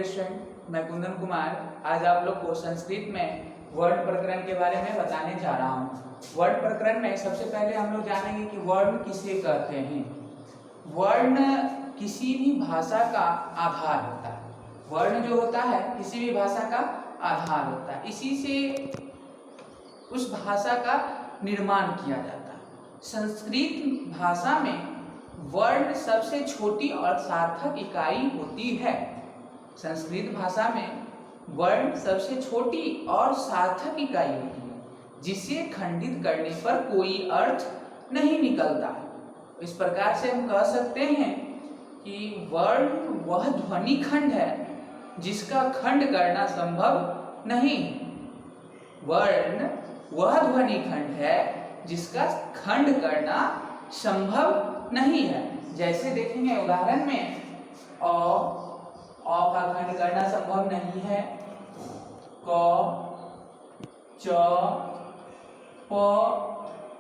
Student, मैं कुंदन कुमार आज आप लोग को संस्कृत में वर्ण प्रकरण के बारे में बताने जा रहा हूँ। वर्ण प्रकरण में सबसे पहले हम लोग जानेंगे कि वर्ण किसे कहते हैं। वर्ण किसी भी भाषा का आधार होता है। वर्ण जो होता है किसी भी भाषा का आधार होता है, इसी से उस भाषा का निर्माण किया जाता है। संस्कृत भाषा में वर्ण सबसे छोटी और सार्थक इकाई होती है। संस्कृत भाषा में वर्ण सबसे छोटी और सार्थक इकाई होती है, जिसे खंडित करने पर कोई अर्थ नहीं निकलता। इस प्रकार से हम कह सकते हैं कि वर्ण वह ध्वनि खंड है जिसका खंड करना संभव नहीं। वर्ण वह ध्वनि खंड है जिसका खंड करना संभव नहीं है। जैसे देखेंगे उदाहरण में अ का खंड करना संभव नहीं है, क, च, प,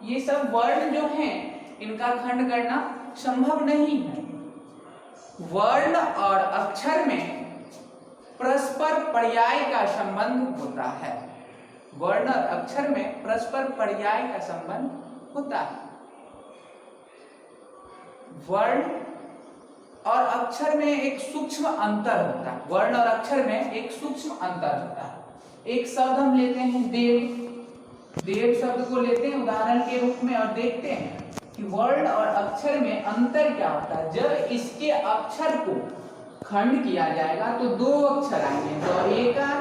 ये सब वर्ण जो हैं इनका खंड करना संभव नहीं है। वर्ण और अक्षर में परस्पर पर्याय का संबंध होता है। वर्ण और अक्षर में परस्पर पर्याय का संबंध होता है। वर्ण और अक्षर में एक सूक्ष्म अंतर होता है। वर्ण और अक्षर में एक सूक्ष्म अंतर होता है। एक शब्द हम लेते हैं देव। देव शब्द को लेते हैं उदाहरण के रूप में और देखते हैं कि वर्ण और अक्षर में अंतर क्या होता है। जब इसके अक्षर को खंड किया जाएगा तो दो अक्षर आएंगे, द एकार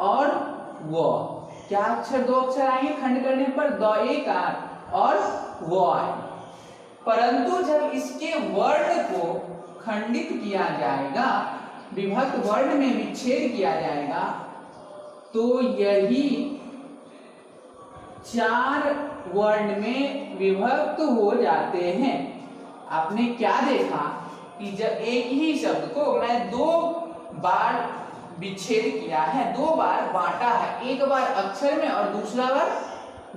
और व। क्या अक्षर दो अक्षर आएंगे खंड करने पर? द एकार और व आए। परंतु जब इसके वर्ण को खंडित किया जाएगा, विभक्त वर्ण में विच्छेद किया जाएगा, तो यही चार वर्ण में विभक्त हो जाते हैं। आपने क्या देखा कि जब एक ही शब्द को मैं दो बार विच्छेद किया है, दो बार बांटा है, एक बार अक्षर में और दूसरा बार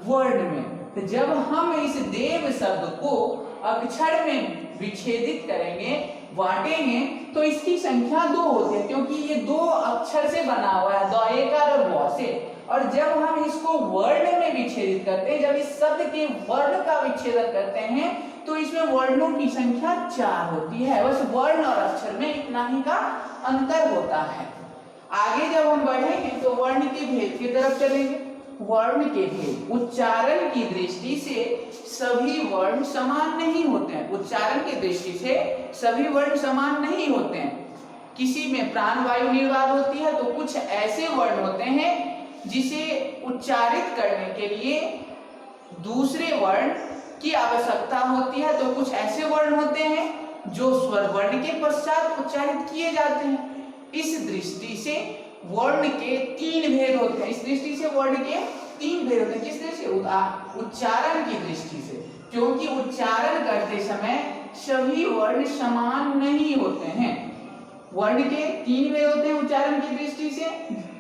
वर्ण में। तो जब हम इस देव शब्द को अक्षर में विच्छेदित करेंगे, बांटेंगे, तो इसकी संख्या दो होती है, क्योंकि ये दो अक्षर से बना हुआ है, द एकार और व से। और जब हम इसको वर्ण में विच्छेदित करते हैं, जब इस शब्द के वर्ण का विच्छेदन करते हैं, तो इसमें वर्णों की संख्या 4 होती है। बस वर्ण और अक्षर में इतना ही का अंतर होता है। आगे जब हम बढ़ेंगे तो वर्ण के भेद की तरफ चलेंगे। वर्ण के भेद, उच्चारण की दृष्टि से सभी वर्ण समान नहीं होते हैं। उच्चारण की दृष्टि से सभी वर्ण समान नहीं होते हैं। किसी में प्राण वायु निर्वात होती है, तो कुछ ऐसे वर्ण होते हैं जिसे उच्चारित करने के लिए दूसरे वर्ण की आवश्यकता होती है, तो कुछ ऐसे वर्ण होते हैं जो स्वर वर्ण के पश्चात उच्चारित किए जाते हैं। इस दृष्टि से वर्ण के 3 भेद होते हैं। इस दृष्टि से वर्ण के 3 भेद होते हैं। किस दृष्टि से? उच्चारण की दृष्टि से, क्योंकि उच्चारण करते समय सभी वर्ण समान नहीं होते हैं। वर्ण के 3 भेद होते हैं उच्चारण की दृष्टि से,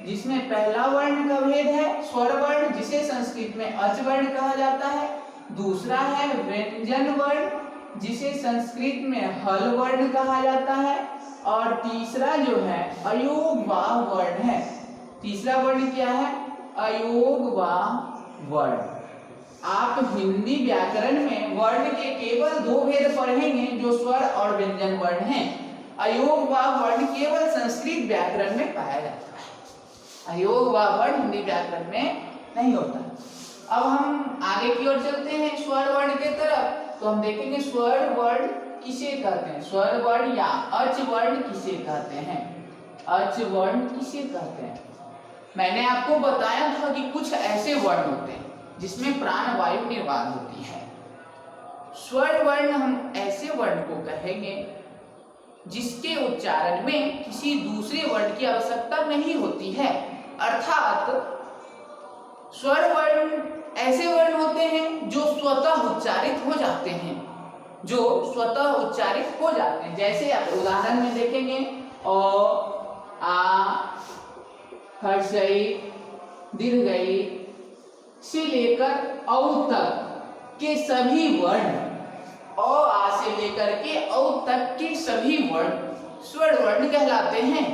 जिसमें पहला वर्ण का भेद है स्वर वर्ण, जिसे संस्कृत में अच वर्ण कहा जाता है। दूसरा है व्यंजन वर्ण, जिसे संस्कृत में हल वर्ण कहा जाता है। और तीसरा जो है अयोगवाह वर्ण है। तीसरा वर्ण क्या है? अयोगवाह वर्ण। आप हिंदी व्याकरण में वर्ण के केवल 2 भेद पढ़ेंगे, जो स्वर और व्यंजन वर्ण हैं। अयोगवाह वर्ण केवल संस्कृत व्याकरण में पाया जाता है। अयोगवाह वर्ण हिंदी व्याकरण में नहीं होता। अब हम आगे की ओर चलते हैं स्वर वर्ण के तरफ, तो हम देखेंगे स्वर वर्ण किसे कहते हैं। स्वर वर्ण या अच वर्ण किसे कहते हैं? अच वर्ण किसे कहते हैं? मैंने आपको बताया था कि कुछ ऐसे वर्ण होते हैं जिसमें प्राण वायु निर्वात होती है। स्वर वर्ण हम ऐसे वर्ण को कहेंगे जिसके उच्चारण में किसी दूसरे वर्ण की आवश्यकता नहीं होती है। अर्थात स्वर वर्ण ऐसे वर्ण होते हैं जो स्वतः उच्चारित हो जाते हैं, जो स्वतः उच्चारित हो जाते हैं। जैसे आप उदाहरण में देखेंगे अ, आ, हर्षई, दीर्घई से लेकर औ तक के सभी वर्ण, अ आ से लेकर के औ तक के सभी वर्ण स्वर वर्ण कहलाते हैं।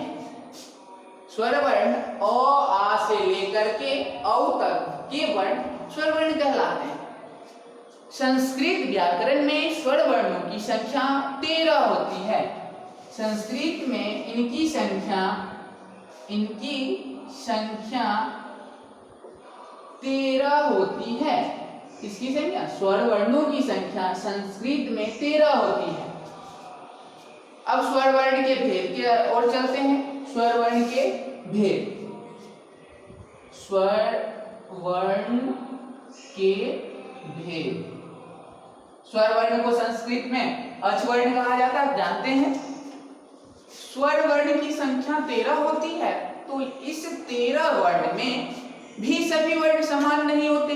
स्वर वर्ण अ आ से लेकर के औ तक के वर्ण स्वर वर्ण कहलाते हैं। संस्कृत व्याकरण में स्वर वर्णों की संख्या 13 होती है। संस्कृत में इनकी संख्या 13 होती है। किसकी संख्या? स्वर वर्णों की संख्या संस्कृत में 13 होती है। अब स्वर वर्ण के भेद की ओर चलते हैं। स्वर वर्ण के भेद, स्वर वर्ण के भेद। स्वर वर्ण को संस्कृत में अचवर्ण कहा जाता है, जानते हैं। स्वर वर्ण की संख्या 13 होती है, तो इस 13 वर्ण में भी सभी वर्ण समान नहीं होते।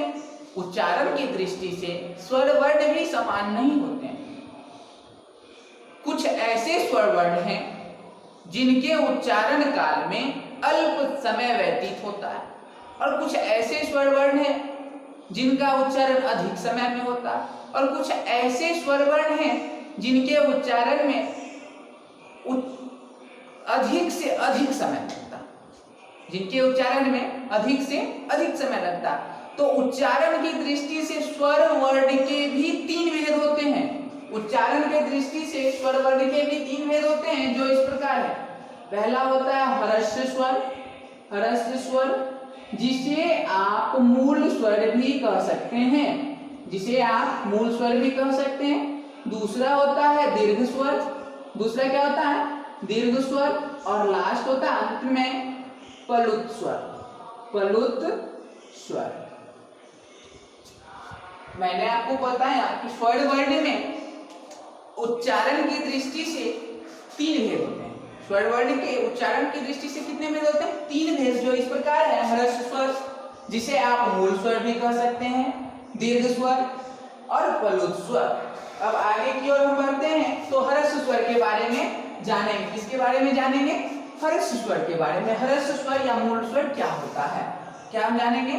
उच्चारण की दृष्टि से स्वर वर्ण भी समान नहीं होते। कुछ ऐसे स्वर वर्ण हैं जिनके उच्चारण काल में अल्प समय व्यतीत होता है, और कुछ ऐसे स्वर वर्ण हैं जिनका उच्चारण अधिक समय में होता है, और कुछ ऐसे स्वर वर्ण हैं जिनके उच्चारण में अधिक से अधिक समय लगता, जिनके उच्चारण में अधिक से अधिक समय लगता। तो उच्चारण की दृष्टि से स्वर वर्ण के भी 3 भेद होते हैं। उच्चारण के दृष्टि से स्वर वर्ण के भी 3 भेद होते हैं, जो इस प्रकार है। पहला होता है ह्रस्व स्वर। ह्रस्व स्वर जिसे आप मूल स्वर भी कह सकते हैं, जिसे आप मूल स्वर भी कह सकते हैं। दूसरा होता है दीर्घ स्वर। दूसरा क्या होता है? दीर्घ स्वर। और लास्ट होता है अंत में प्लुत स्वर। प्लुत स्वर। मैंने आपको बताया कि स्वर वर्ण में उच्चारण की दृष्टि से 3 भेद होते हैं। स्वर वर्ण के उच्चारण की दृष्टि से कितने भेद होते हैं? 3 भेद, जो इस प्रकार है। ह्रस्व स्वर जिसे आप मूल स्वर भी कह सकते हैं, दीर्घ स्वर और प्लुत स्वर। अब आगे की ओर हम बढ़ते हैं, तो ह्रस्व स्वर के बारे में जानेंगे। किसके बारे में जानेंगे? ह्रस्व स्वर के बारे में। ह्रस्व स्वर या मूल स्वर क्या होता है, क्या हम जानेंगे?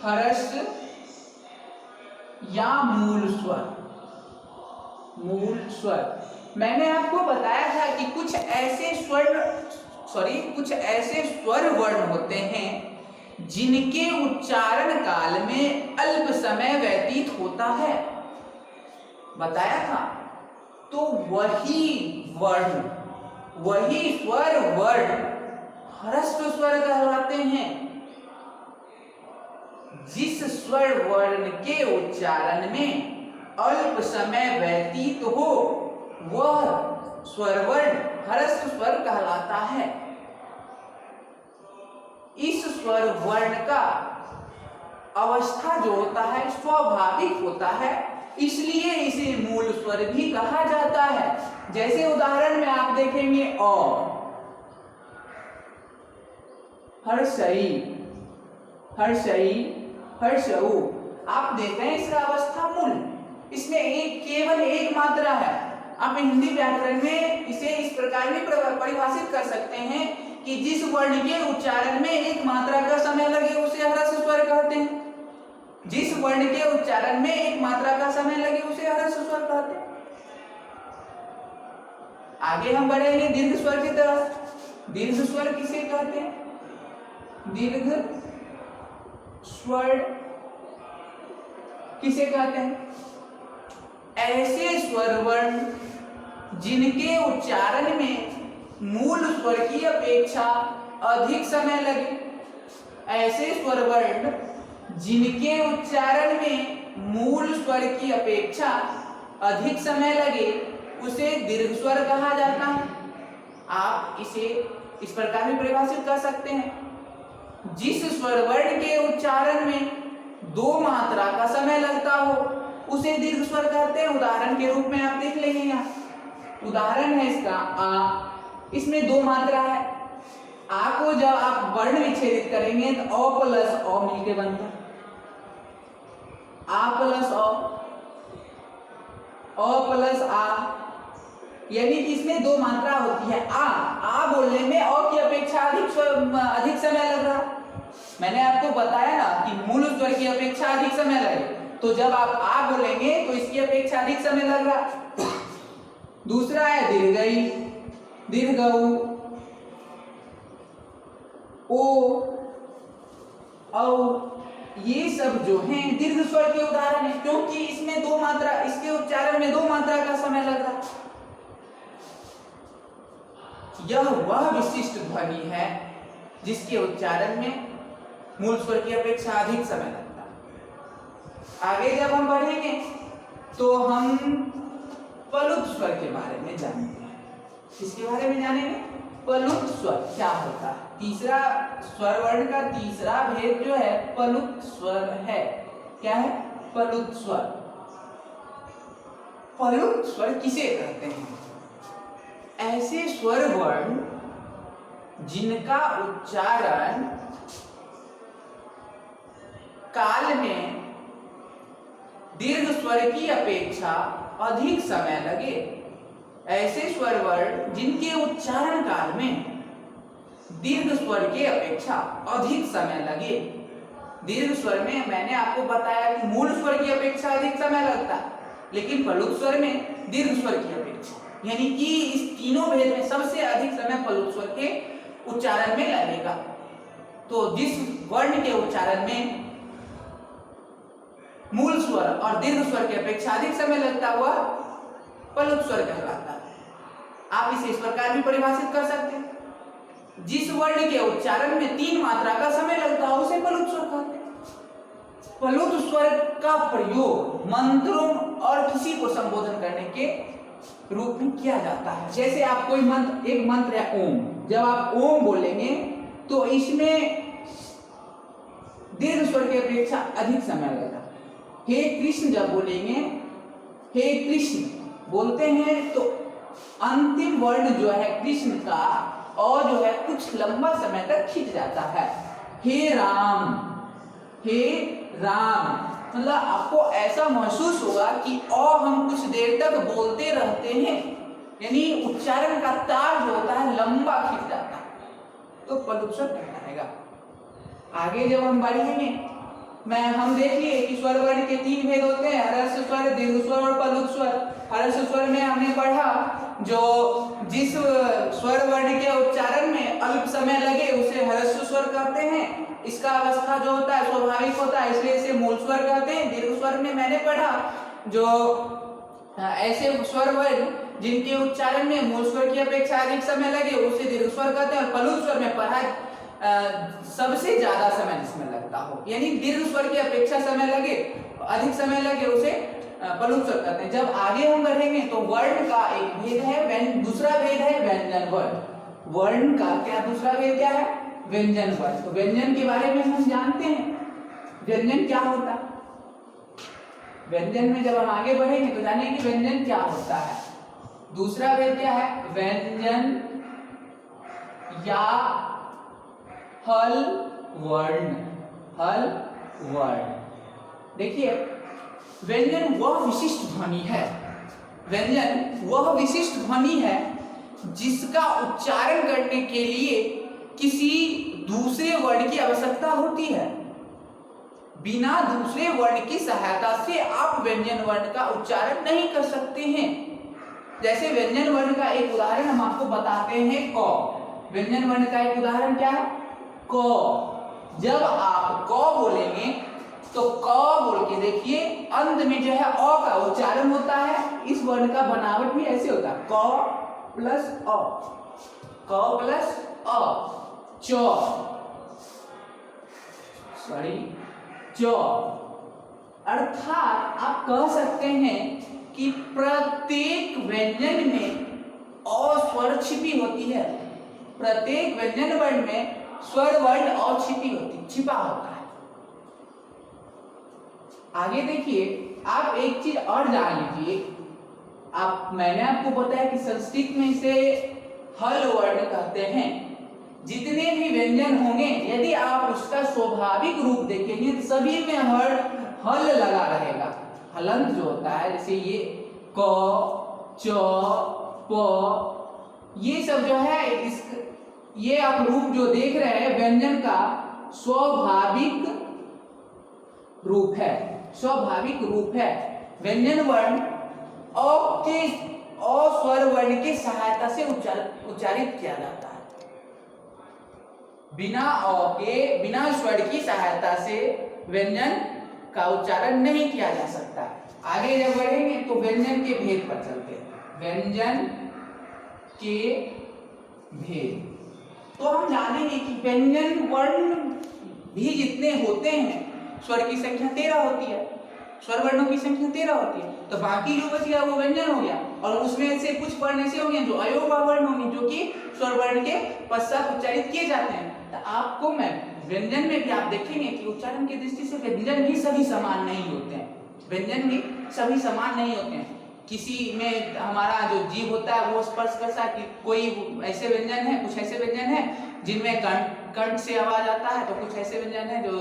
ह्रस्व या मूल स्वर। मूल स्वर मैंने आपको बताया था कि कुछ ऐसे स्वर वर्ण होते हैं जिनके उच्चारण काल में अल्प समय व्यतीत होता है, बताया था। तो वही स्वर वर्ण ह्रस्व स्वर कहलाते हैं। जिस स्वर वर्ण के उच्चारण में अल्प समय व्यतीत हो, वह स्वर वर्ण ह्रस्व स्वर कहलाता है। इस स्वर वर्ण का अवस्था जो होता है स्वाभाविक होता है, इसलिए इसे मूल स्वर भी कहा जाता है। जैसे उदाहरण में आप देखेंगे अ, हर्षई, हर्षई, हर्षऊ। आप देखते हैं इसका अवस्था मूल, इसमें केवल एक मात्रा है। आप हिंदी व्याकरण में इसे इस प्रकार भी परिभाषित कर सकते हैं कि जिस वर्ण के उच्चारण में एक मात्रा का समय लगे उसे ह्रस्व स्वर कहते हैं। जिस वर्ण के उच्चारण में एक मात्रा का समय लगे उसे ह्रस्व स्वर कहते हैं। आगे हम बढ़ेंगे दीर्घ स्वर की तरफ। दीर्घ स्वर किसे कहते हैं? दीर्घ स्वर किसे कहते हैं? ऐसे स्वर वर्ण जिनके उच्चारण में मूल स्वर की अपेक्षा अधिक समय लगे। ऐसे स्वर वर्ण जिनके उच्चारण में मूल स्वर की अपेक्षा अधिक समय लगे उसे दीर्घ स्वर कहा जाता है। आप इसे इस प्रकार भी परिभाषित कर सकते हैं। जिस स्वर वर्ण के उच्चारण में 2 मात्रा का समय लगता हो उसे दीर्घ स्वर कहते हैं। उदाहरण के रूप में आप देख लेंगे, यहाँ उदाहरण है इसका आ। इसमें 2 मात्रा है। आ को जब आप वर्ण विच्छेदित करेंगे तो अ प्लस अ मिलके बनता है आ प्लस अ प्लस आ, यानी कि इसमें 2 मात्रा होती है। आ बोलने में अ की अपेक्षा अधिक समय लग रहा। मैंने आपको बताया ना कि मूल स्वर की अपेक्षा अधिक समय लगे, तो जब आप आ बोलेंगे तो इसकी अपेक्षा अधिक समय लग रहा। दूसरा है दीर्घई, दीर्घऊ। ओ, औ, ये सब जो हैं दीर्घ स्वर के उदाहरण हैं, क्योंकि इसमें दो मात्रा, इसके उच्चारण में दो मात्रा का समय लग रहा है। यह वह विशिष्ट ध्वनि है जिसके उच्चारण में मूल स्वर की अपेक्षा अधिक समय लगता है। आगे जब हम बढ़ेंगे तो हम पलुत स्वर के बारे में जानेंगे। किसके बारे में जानेंगे? पलुत स्वर क्या होता है। तीसरा स्वर वर्ण का तीसरा भेद जो है पलुत स्वर है। क्या है? पलुत स्वर। पलुत स्वर किसे कहते हैं? ऐसे स्वर वर्ण जिनका उच्चारण काल में दीर्घ स्वर की अपेक्षा अधिक समय लगे। ऐसे स्वर वर्ण जिनके उच्चारण काल में दीर्घ स्वर के अपेक्षा अधिक समय लगे। दीर्घ स्वर में मैंने आपको बताया कि मूल स्वर की अपेक्षा अधिक समय लगता है, लेकिन पलुत स्वर में दीर्घ स्वर की अपेक्षा, यानी कि इस तीनों भेद में सबसे अधिक समय पलुत स्वर के उच्चारण में लगेगा। तो जिस वर्ण के उच्चारण में मूल स्वर और दीर्घ स्वर की अपेक्षा अधिक समय लगता है वह पलुत स्वर कहलाता है। आप इसे इस प्रकार भी परिभाषित कर सकते हैं, जिस वर्ण के उच्चारण में 3 मात्रा का समय लगता है उसे पलुत स्वर कहते हैं। पलुत स्वर का प्रयोग मंत्रों और किसी को संबोधन करने के रूप में किया जाता है। जैसे आप कोई मंत्र, एक मंत्र है ओम, जब आप ओम बोलेंगे तो इसमें दीर्घ स्वर की अपेक्षा अधिक समय लगेगा। हे कृष्ण जब बोलेंगे, हे कृष्ण बोलते हैं तो अंतिम वर्ण जो है कृष्ण का और जो है कुछ लंबा समय तक खिंच जाता है। हे राम, हे राम, मतलब आपको ऐसा महसूस होगा कि हम कुछ देर तक बोलते रहते हैं, यानी उच्चारण का तार जो होता है लंबा खिंच जाता है, तो पलुत स्वर कहलाएगा। आगे जब हम बढ़ेंगे हम देखिए कि स्वर वर्ण के 3 भेद होते हैं, ह्रस्व स्वर, दीर्घ स्वर और पलुत स्वर। ह्रस्व स्वर में हमने पढ़ा जो जिस स्वर वर्ण के उच्चारण में अल्प समय लगे उसे ह्रस्व स्वर कहते हैं। इसका अवस्था जो होता है स्वाभाविक होता है, इसलिए इसे मूल स्वर कहते हैं। दीर्घ स्वर में मैंने पढ़ा जो ऐसे स्वर वर्ण जिनके उच्चारण में मूल स्वर की अपेक्षा अधिक समय लगे उसे दीर्घ स्वर कहते हैं। और पलुत स्वर में पढ़ा सबसे ज्यादा समय जिसमें लगता हो, यानी दीर्घ स्वर की अपेक्षा समय लगे, अधिक समय लगे, उसे पलुत स्वर कहते हैं। जब आगे हम बढ़ेंगे तो वर्ण का एक भेद है, दूसरा भेद है व्यंजन वर्ण। वर्ण का क्या दूसरा भेद क्या है? व्यंजन वर्ण। तो व्यंजन के बारे में हम जानते हैं, व्यंजन क्या होता है। व्यंजन में जब हम आगे बढ़ेंगे तो जानेंगे कि व्यंजन क्या होता है। दूसरा भेद क्या है? व्यंजन या हल वर्ण। हल वर्ण, देखिए व्यंजन वह विशिष्ट ध्वनि है, व्यंजन वह विशिष्ट ध्वनि है जिसका उच्चारण करने के लिए किसी दूसरे वर्ण की आवश्यकता होती है। बिना दूसरे वर्ण की सहायता से आप व्यंजन वर्ण का उच्चारण नहीं कर सकते हैं। जैसे व्यंजन वर्ण का एक उदाहरण हम आपको बताते हैं, क। व्यंजन वर्ण का एक उदाहरण क्या है? क। जब आप क बोलेंगे तो क बोल के देखिए अंत में जो है अ का उच्चारण होता है। इस वर्ण का बनावट भी ऐसे होता है, क प्लस अ, क प्लस अ, च, सॉरी च। अर्थात आप कह सकते हैं कि प्रत्येक व्यंजन में अ स्वर छिपी होती है। प्रत्येक व्यंजन वर्ण में स्वर वर्ण अ छिपा होता है। आगे देखिए आप एक चीज और जान लीजिए, मैंने आपको बताया कि संस्कृत में इसे हल वर्ण कहते हैं। जितने भी व्यंजन होंगे यदि आप उसका स्वाभाविक रूप देखेंगे तो सभी में हल लगा रहेगा। हलंत जो होता है, जैसे ये क, च, प, ये सब जो है ये आप रूप जो देख रहे हैं व्यंजन का स्वाभाविक रूप है, स्वाभाविक रूप है। व्यंजन वर्ण अ स्वर वर्ण की सहायता से उच्चारित किया जाता है। बिना अ के, बिना स्वर की सहायता से व्यंजन का उच्चारण नहीं किया जा सकता। आगे जब बढ़ेंगे तो व्यंजन के भेद पर चलते हैं। व्यंजन के भेद तो हम जानेंगे कि व्यंजन वर्ण भी जितने होते हैं, स्वर की संख्या 13 होती है, स्वर वर्णों की संख्या 13 होती है, तो बाकी जो बच गया वो व्यंजन हो गया। और उसमें से कुछ वर्ण ऐसे होंगे जो अयोगा वर्ण होंगे, जो कि स्वर वर्ण के पश्चात उच्चारित किए जाते हैं। तो आपको मैं व्यंजन में भी आप देखेंगे कि उच्चारण की दृष्टि से व्यंजन भी सभी समान नहीं होते हैं। व्यंजन भी सभी समान नहीं होते हैं। किसी में हमारा जो जीव होता है वो स्पर्श करता है, कि कोई ऐसे व्यंजन है, कुछ ऐसे व्यंजन है जिनमें कंठ से आवाज आता है, तो कुछ ऐसे व्यंजन है जो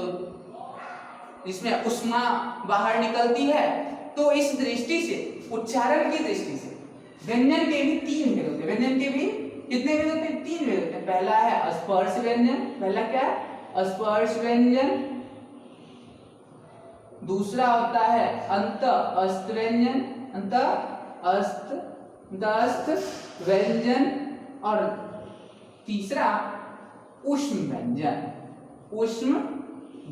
जिसमें उष्मा बाहर निकलती है। तो इस दृष्टि से, उच्चारण की दृष्टि से व्यंजन के भी 3 भेद होते हैं। व्यंजन के भी कितने भेद होते हैं? 3 भेद होते हैं। पहला है स्पर्श व्यंजन। पहला क्या है? स्पर्श व्यंजन। दूसरा होता है अंतःस्थ व्यंजन, अंतःस्थ व्यंजन। और तीसरा ऊष्म व्यंजन, ऊष्म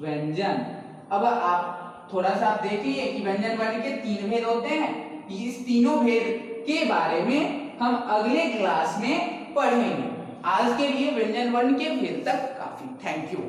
व्यंजन। अब आप थोड़ा सा आप देखिए कि व्यंजन वर्ण के 3 भेद होते हैं। इस तीनों भेद के बारे में हम अगले क्लास में पढ़ेंगे। आज के लिए व्यंजन वर्ण के भेद तक काफी। Thank you.